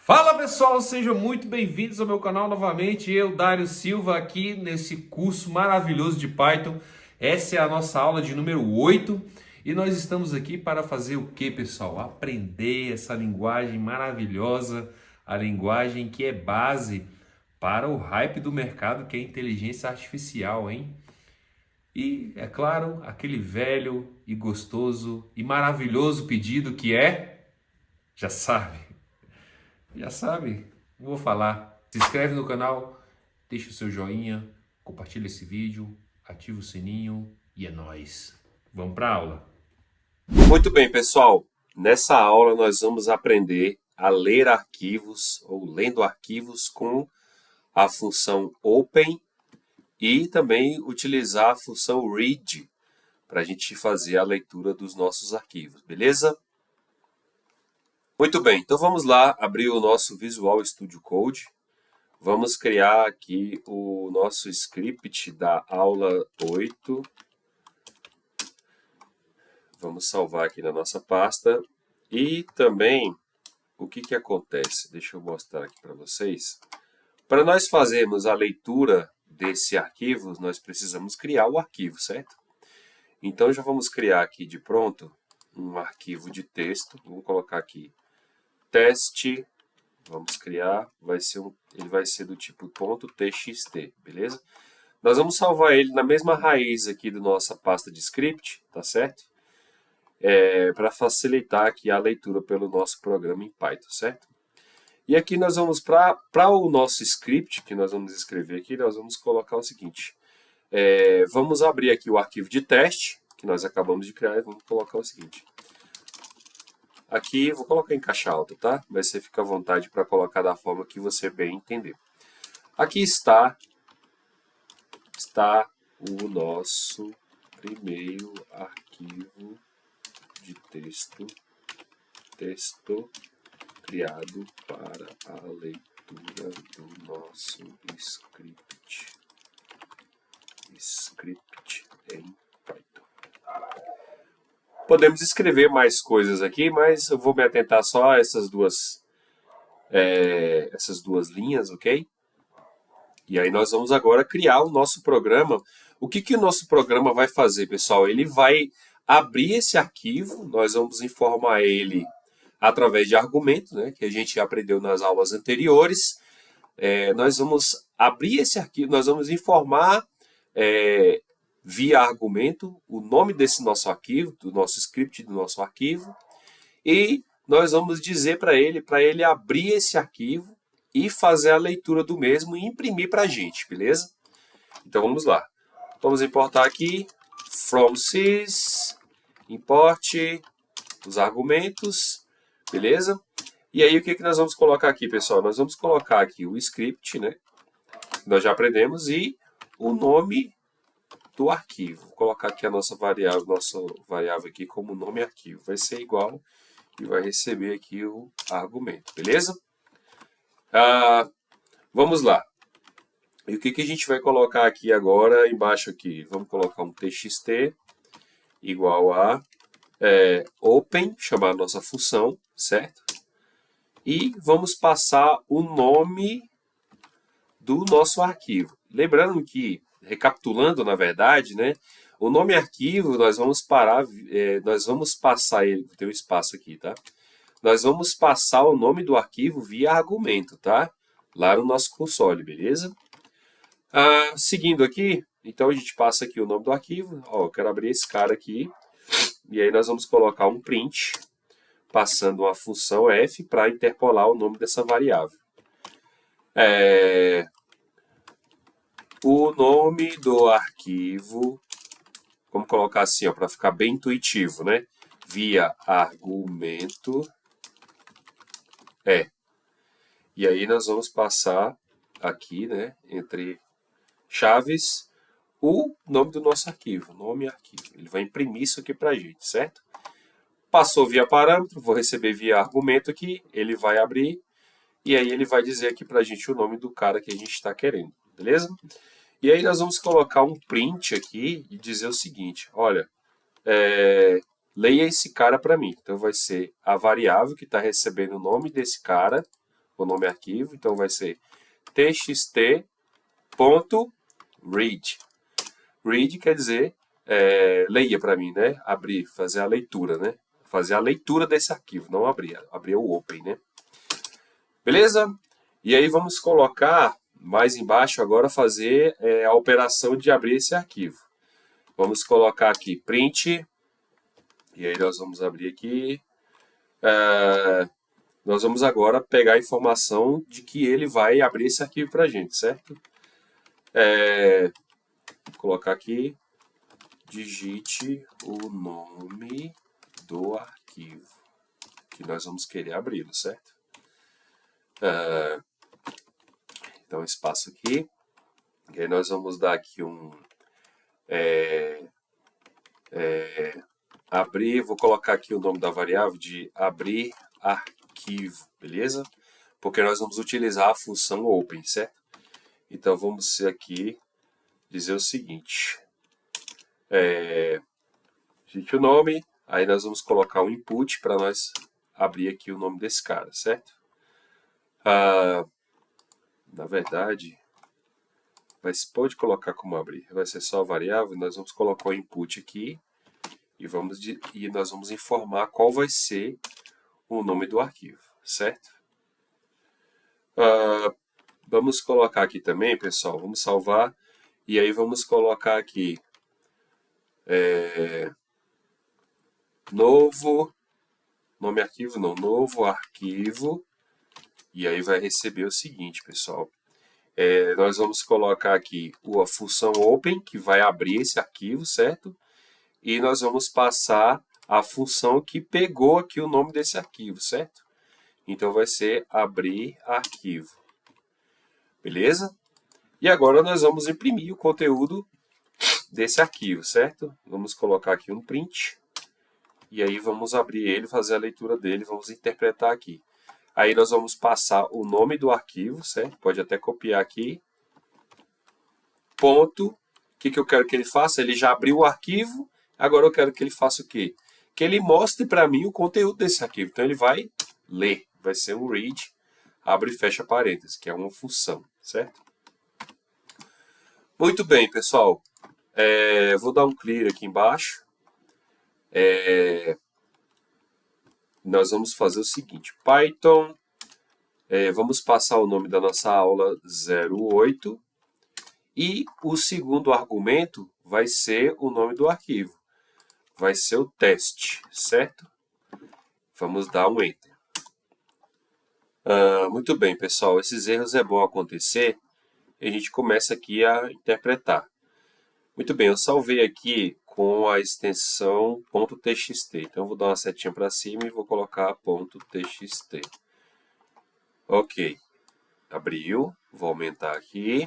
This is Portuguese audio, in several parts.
Fala pessoal, sejam muito bem-vindos ao meu canal novamente. Eu, Dário Silva, aqui nesse curso maravilhoso de Python. Essa é a nossa aula de número 8 e nós estamos aqui para fazer o que, pessoal? Aprender essa linguagem maravilhosa, a linguagem que é base para o hype do mercado, que é a inteligência artificial, hein? E, é claro, aquele velho e gostoso e maravilhoso pedido que é, já sabe. Já sabe, não vou falar. Se inscreve no canal, deixa o seu joinha, compartilha esse vídeo, ativa o sininho e é nóis. Vamos para a aula. Muito bem, pessoal. Nessa aula nós vamos aprender a ler arquivos ou lendo arquivos com a função open e também utilizar a função read para a gente fazer a leitura dos nossos arquivos, beleza? Muito bem, então vamos lá abrir o nosso Visual Studio Code. Vamos criar aqui o nosso script da aula 8. Vamos salvar aqui na nossa pasta. E também, o que acontece? Deixa eu mostrar aqui para vocês. Para nós fazermos a leitura desse arquivo, nós precisamos criar o arquivo, certo? Então, já vamos criar aqui de pronto um arquivo de texto. Vamos colocar aqui teste. Vamos criar. Ele vai ser do tipo .txt, beleza? Nós vamos salvar ele na mesma raiz aqui da nossa pasta de script, tá certo? Para facilitar aqui a leitura pelo nosso programa em Python, certo? E aqui nós vamos, para o nosso script, que nós vamos escrever aqui, nós vamos colocar o seguinte. Vamos abrir aqui o arquivo de teste, que nós acabamos de criar, e vamos colocar o seguinte. Aqui, vou colocar em caixa alta, tá? Mas você fica à vontade para colocar da forma que você bem entender. Aqui está o nosso primeiro arquivo de texto criado para a leitura do nosso script em Python. Podemos escrever mais coisas aqui, mas eu vou me atentar só a essas duas linhas, ok? E aí nós vamos agora criar o nosso programa. O que o nosso programa vai fazer, pessoal? Ele vai abrir esse arquivo, nós vamos informar ele através de argumentos, né, que a gente aprendeu nas aulas anteriores. Nós vamos abrir esse arquivo, nós vamos informar via argumento o nome desse nosso arquivo, do nosso script do nosso arquivo, e nós vamos dizer para ele abrir esse arquivo e fazer a leitura do mesmo e imprimir para a gente, beleza? Então vamos lá. Vamos importar aqui from sys, import os argumentos, beleza? E aí o que nós vamos colocar aqui, pessoal? Nós vamos colocar aqui o script, né? Nós já aprendemos, e o nome do arquivo. Vou colocar aqui a nossa variável aqui como nome arquivo. Vai ser igual e vai receber aqui o argumento, beleza? Vamos lá. E o que a gente vai colocar aqui agora embaixo aqui? Vamos colocar um txt igual a open, chamar a nossa função, certo? E vamos passar o nome do nosso arquivo. Lembrando que, recapitulando na verdade, né, o nome arquivo nós vamos passar ele, tem um espaço aqui, tá? Nós vamos passar o nome do arquivo via argumento, tá? Lá no nosso console, beleza? Seguindo aqui, então a gente passa aqui o nome do arquivo. Ó, eu quero abrir esse cara aqui. E aí nós vamos colocar um print, passando uma função f para interpolar o nome dessa variável. O nome do arquivo, vamos colocar assim, para ficar bem intuitivo, né? Via argumento E aí nós vamos passar aqui, né, entre chaves, o nome do nosso arquivo, nome arquivo. Ele vai imprimir isso aqui para a gente, certo? Passou via parâmetro, vou receber via argumento aqui, ele vai abrir, e aí ele vai dizer aqui para a gente o nome do cara que a gente está querendo, beleza? E aí nós vamos colocar um print aqui e dizer o seguinte, olha, leia esse cara para mim. Então vai ser a variável que está recebendo o nome desse cara, o nome arquivo, então vai ser txt.read. Read quer dizer leia para mim, né? Abrir, fazer a leitura, né? Fazer a leitura desse arquivo, não abrir o open, né? Beleza? E aí vamos colocar mais embaixo agora fazer a operação de abrir esse arquivo. Vamos colocar aqui print, e aí nós vamos abrir aqui. Nós vamos agora pegar a informação de que ele vai abrir esse arquivo para a gente, certo? Vou colocar aqui, digite o nome do arquivo que nós vamos querer abri-lo, certo? Então, espaço aqui. E aí nós vamos dar aqui um abrir, vou colocar aqui o nome da variável de abrir arquivo, beleza? Porque nós vamos utilizar a função open, certo? Então vamos aqui dizer o seguinte, digite o nome, aí nós vamos colocar um input para nós abrir aqui o nome desse cara, certo? Na verdade, pode colocar como abrir, vai ser só a variável, nós vamos colocar o input aqui e nós vamos informar qual vai ser o nome do arquivo, certo? Vamos colocar aqui também, pessoal, vamos salvar, e aí vamos colocar aqui novo arquivo, e aí vai receber o seguinte, pessoal. Nós vamos colocar aqui a função open, que vai abrir esse arquivo, certo? E nós vamos passar a função que pegou aqui o nome desse arquivo, certo? Então vai ser abrir arquivo. Beleza? E agora nós vamos imprimir o conteúdo desse arquivo, certo? Vamos colocar aqui um print. E aí vamos abrir ele, fazer a leitura dele, vamos interpretar aqui. Aí nós vamos passar o nome do arquivo, certo? Pode até copiar aqui. Ponto. O que eu quero que ele faça? Ele já abriu o arquivo, agora eu quero que ele faça o quê? Que ele mostre para mim o conteúdo desse arquivo. Então ele vai ler, vai ser um read, abre e fecha parênteses, que é uma função, certo? Muito bem, pessoal. Vou dar um clear aqui embaixo. Nós vamos fazer o seguinte, Python, vamos passar o nome da nossa aula 08 e o segundo argumento vai ser o nome do arquivo, vai ser o teste, certo? Vamos dar um Enter. Muito bem, pessoal, esses erros é bom acontecer e a gente começa aqui a interpretar. Muito bem, eu salvei aqui com a extensão .txt. Então, eu vou dar uma setinha para cima e vou colocar .txt. Ok. Abriu. Vou aumentar aqui.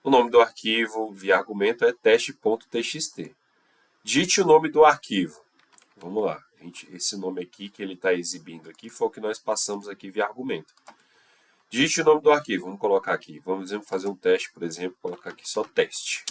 O nome do arquivo via argumento é teste.txt. Digite o nome do arquivo. Vamos lá. Esse nome aqui que ele está exibindo aqui foi o que nós passamos aqui via argumento. Digite o nome do arquivo. Vamos colocar aqui. Vamos fazer um teste, por exemplo. Colocar aqui só teste.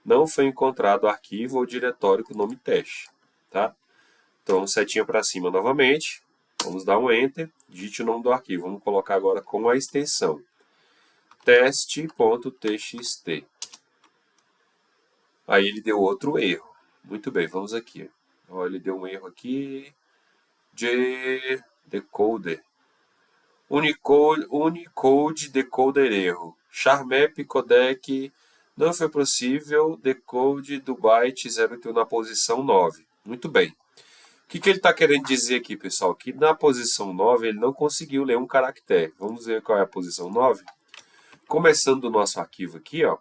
Não foi encontrado arquivo ou diretório com o nome teste, tá? Então, setinha para cima novamente, vamos dar um Enter, digite o nome do arquivo, vamos colocar agora com a extensão teste.txt. Aí ele deu outro erro. Muito bem, vamos aqui. Olha, ele deu um erro aqui de decoder. Unicode decoder erro. Charmap codec não foi possível, decode do byte 081 na posição 9. Muito bem. O que ele está querendo dizer aqui, pessoal? Que na posição 9 ele não conseguiu ler um caractere. Vamos ver qual é a posição 9? Começando do nosso arquivo aqui, ó,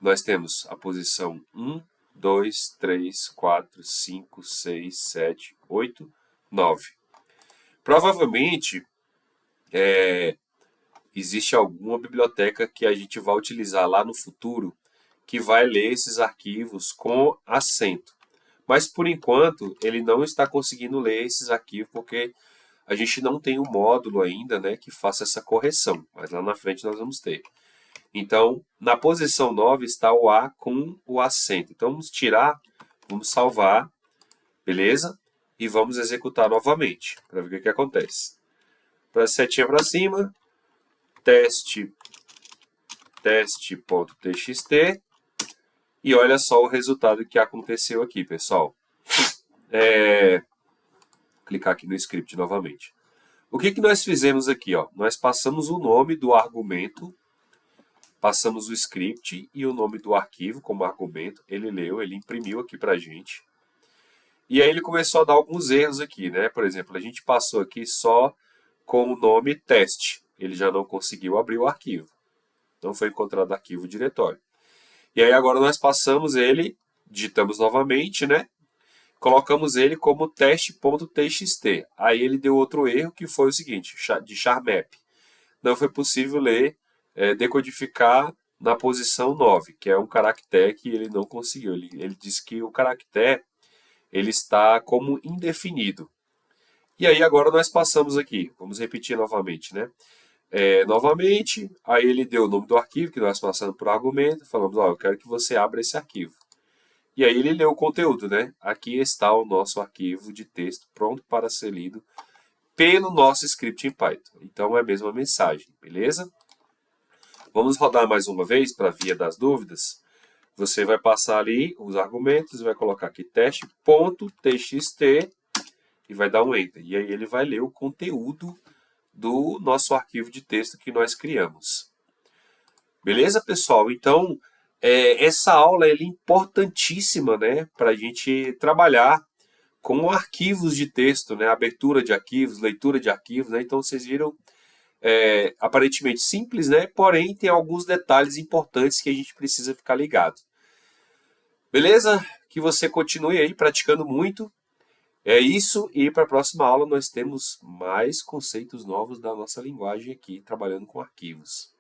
nós temos a posição 1, 2, 3, 4, 5, 6, 7, 8, 9. Provavelmente, existe alguma biblioteca que a gente vai utilizar lá no futuro que vai ler esses arquivos com acento. Mas, por enquanto, ele não está conseguindo ler esses arquivos porque a gente não tem um módulo ainda, né, que faça essa correção. Mas lá na frente nós vamos ter. Então, na posição 9 está o A com o acento. Então, vamos tirar, vamos salvar, beleza? E vamos executar novamente, para ver o que acontece. para setinha para cima, teste.txt, e olha só o resultado que aconteceu aqui, pessoal. Clicar aqui no script novamente. O que nós fizemos aqui? Ó? Nós passamos o nome do argumento, passamos o script e o nome do arquivo como argumento. Ele leu, ele imprimiu aqui para a gente. E aí ele começou a dar alguns erros aqui, né? Por exemplo, a gente passou aqui só com o nome teste. Ele já não conseguiu abrir o arquivo. Não foi encontrado arquivo diretório. E aí agora nós passamos ele, digitamos novamente, né? Colocamos ele como teste.txt. Aí ele deu outro erro que foi o seguinte, de charmap. Não foi possível ler, decodificar na posição 9, que é um caractere que ele não conseguiu. Ele disse que o caractere ele está como indefinido. E aí agora nós passamos aqui, vamos repetir novamente, né? Novamente, aí ele deu o nome do arquivo, que nós passamos por argumento, falamos, ó, eu quero que você abra esse arquivo. E aí ele leu o conteúdo, né? Aqui está o nosso arquivo de texto pronto para ser lido pelo nosso script em Python. Então é a mesma mensagem, beleza? Vamos rodar mais uma vez para via das dúvidas. Você vai passar ali os argumentos, vai colocar aqui teste.txt e vai dar um Enter. E aí ele vai ler o conteúdo do nosso arquivo de texto que nós criamos. Beleza, pessoal? Então, essa aula é importantíssima, né, para a gente trabalhar com arquivos de texto, né, abertura de arquivos, leitura de arquivos, né? Então, vocês viram, aparentemente simples, né, porém tem alguns detalhes importantes que a gente precisa ficar ligado. Beleza? Que você continue aí praticando muito. É isso, e para a próxima aula nós temos mais conceitos novos da nossa linguagem aqui, trabalhando com arquivos.